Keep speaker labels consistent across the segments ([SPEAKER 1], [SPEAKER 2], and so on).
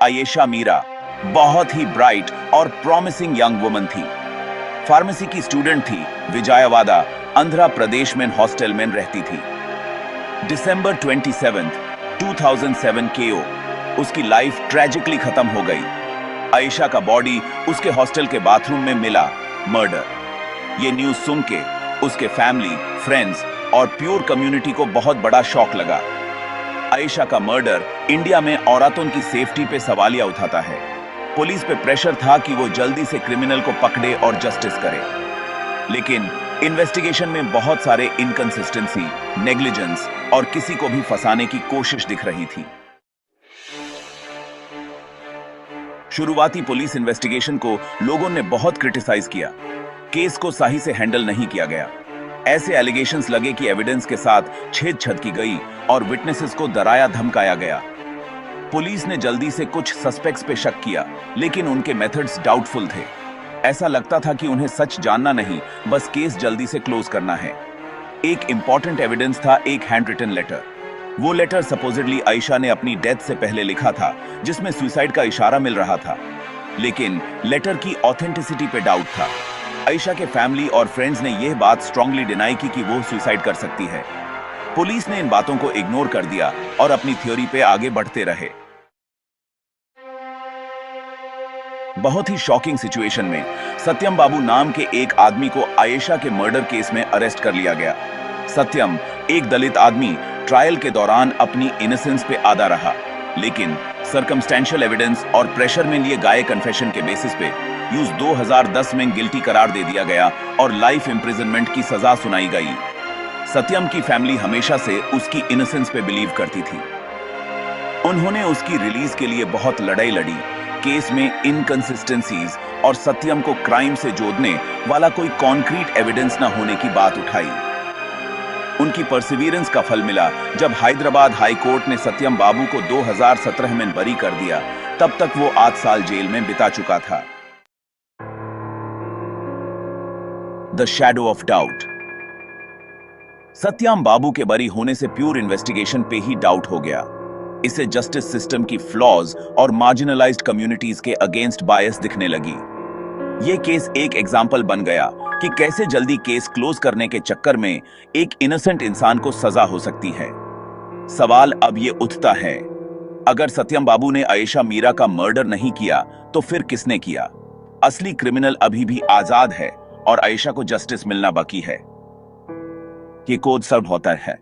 [SPEAKER 1] आयेशा मीरा बहुत ही ब्राइट और promising young woman थी। फार्मेसी की स्टूडेंट थी, विजयवाड़ा आंध्र प्रदेश में हॉस्टल में रहती थी। दिसंबर 27, 2007 को उसकी लाइफ ट्रेजिकली खत्म हो गई। आयेशा का बॉडी उसके हॉस्टल के बाथरूम में मिला, मर्डर। ये न्यूज सुन के उसके फैमिली, फ्रेंड्स और प्योर कम्युनिटी को बहुत बड़ा शॉक लगा। आयेशा का मर्डर इंडिया में औरतों की सेफ्टी पे सवालिया उठाता है। पुलिस पे प्रेशर था कि वो जल्दी से क्रिमिनल को पकड़े और जस्टिस करे, लेकिन इन्वेस्टिगेशन में बहुत सारे इनकंसिस्टेंसी, नेग्लिजेंस और किसी को भी फंसाने की कोशिश दिख रही थी। शुरुआती पुलिस इन्वेस्टिगेशन को लोगों ने बहुत क्रिटिसाइज किया। केस को सही से हैंडल नहीं किया गया। ऐसे एलिगेशंस लगे कि एविडेंस के साथ छेड़छाड़ की गई और विटनेसेस को डराया धमकाया गया। पुलिस ने जल्दी से कुछ सस्पेक्ट्स पे शक किया, लेकिन उनके मेथड्स डाउटफुल थे। ऐसा लगता था कि उन्हें सच जानना नहीं, बस केस जल्दी से क्लोज करना है। एक इंपॉर्टेंट एविडेंस था एक हैंड रिटन लेटर। वो लेटर सपोजिडली आयेशा ने अपनी डेथ से पहले लिखा था, जिसमें सुसाइड का इशारा मिल रहा था, लेकिन लेटर की ऑथेंटिसिटी पे डाउट था। आयेशा के फैमिली और फ्रेंड्स ने यह बात स्ट्रांगली डिनाई की कि वो सुसाइड कर सकती है। पुलिस ने इन बातों को इग्नोर कर दिया और अपनी थ्योरी पे आगे बढ़ते रहे। बहुत ही शॉकिंग सिचुएशन में सत्यम बाबू नाम के एक आदमी को आयेशा के मर्डर केस में अरेस्ट कर लिया गया। सत्यम, एक दलित आदमी, ट्रायल के दौरान अपनी इनोसेंस पे आदा रहा, लेकिन सर्कमस्टेंशियल एविडेंस और प्रेशर में लिए गए कन्फेशन के बेसिस पे यूज 2010 में गिल्टी करार दे दिया गया और लाइफ इंप्रिजनमेंट की सजा सुनाई गई। सत्यम की फैमिली हमेशा से उसकी इनोसेंस पे बिलीव करती थी। उन्होंने उसकी रिलीज के लिए बहुत लड़ाई लड़ी। केस में इनकंसिस्टेंसीज और सत्यम को क्राइम से जोड़ने वाला कोई कॉन्क्रीट एविडेंस न होने की बात उठाई। उनकी परसिवियरेंस का फल मिला जब हैदराबाद हाई कोर्ट ने सत्यम बाबू को 2017 में बरी कर दिया। तब तक वो 8 साल जेल में बिता चुका था। The shadow of doubt. Satyam Babu के बरी होने से प्योर इन्वेस्टिगेशन पे ही डाउट हो गया। इसे जस्टिस सिस्टम की फ्लॉज और मार्जिनलाइज्ड कम्युनिटीज के अगेंस्ट बायस दिखने लगी। यह केस एक एग्जाम्पल बन गया कि कैसे जल्दी केस क्लोज करने के चक्कर में एक इनोसेंट इंसान को सजा हो सकती है। सवाल अब यह उठता है, अगर सत्यम बाबू ने आयेशा मीरा का मर्डर नहीं किया तो फिर किसने किया? असली क्रिमिनल अभी भी आजाद है और आयेशा को जस्टिस मिलना बाकी है। ये कोड सर्व होता है।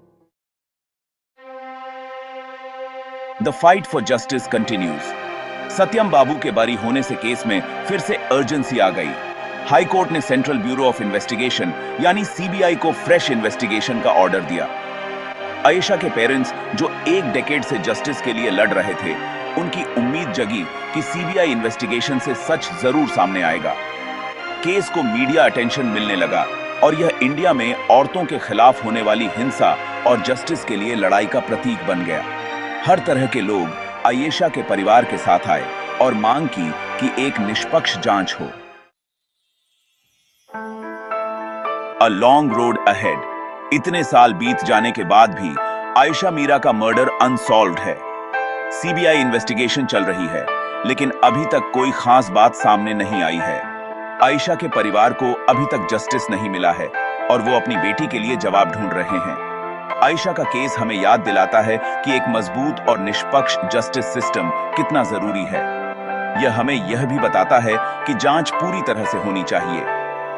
[SPEAKER 1] The fight for justice continues. Satyam Babu के बरी होने से केस में फिर से अर्जेंसी आ गई। हाई कोर्ट ने सेंट्रल ब्यूरो ऑफ इन्वेस्टिगेशन यानी सीबीआई को फ्रेश इन्वेस्टिगेशन का ऑर्डर दिया। आयेशा के पेरेंट्स जो एक डेकेड से जस्टिस के लिए लड़ रहे थे, उनकी उम्मीद जगी कि सीबीआई इन्वेस्टिगेशन से सच जरूर सामने आएगा। केस को मीडिया अटेंशन मिलने लगा और यह इंडिया में औरतों के खिलाफ होने वाली हिंसा और जस्टिस के लिए लड़ाई का प्रतीक बन गया। हर तरह के लोग आयेशा के परिवार के साथ आए और मांग की कि एक निष्पक्ष जांच हो। A long road ahead. इतने साल बीत जाने के बाद भी आयेशा मीरा का मर्डर अनसॉल्व्ड है। सीबीआई इन्वेस्टिगेशन चल रही है, लेकिन अभी तक कोई खास बात सामने नहीं आई है। आयेशा के परिवार को अभी तक जस्टिस नहीं मिला है और वो अपनी बेटी के लिए जवाब ढूंढ रहे हैं। आयेशा का केस हमें याद दिलाता है कि एक मजबूत और निष्पक्ष जस्टिस सिस्टम कितना जरूरी है। यह हमें यह भी बताता है कि जांच पूरी तरह से होनी चाहिए,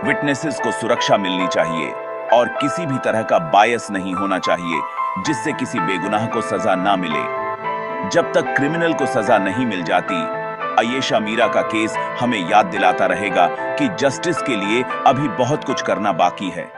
[SPEAKER 1] विटनेसेस को सुरक्षा मिलनी चाहिए और किसी भी तरह का बायस नहीं होना चाहिए जिससे किसी बेगुनाह को सजा ना मिले। जब तक क्रिमिनल को सजा नहीं मिल जाती, आयेशा मीरा का केस हमें याद दिलाता रहेगा कि जस्टिस के लिए अभी बहुत कुछ करना बाकी है।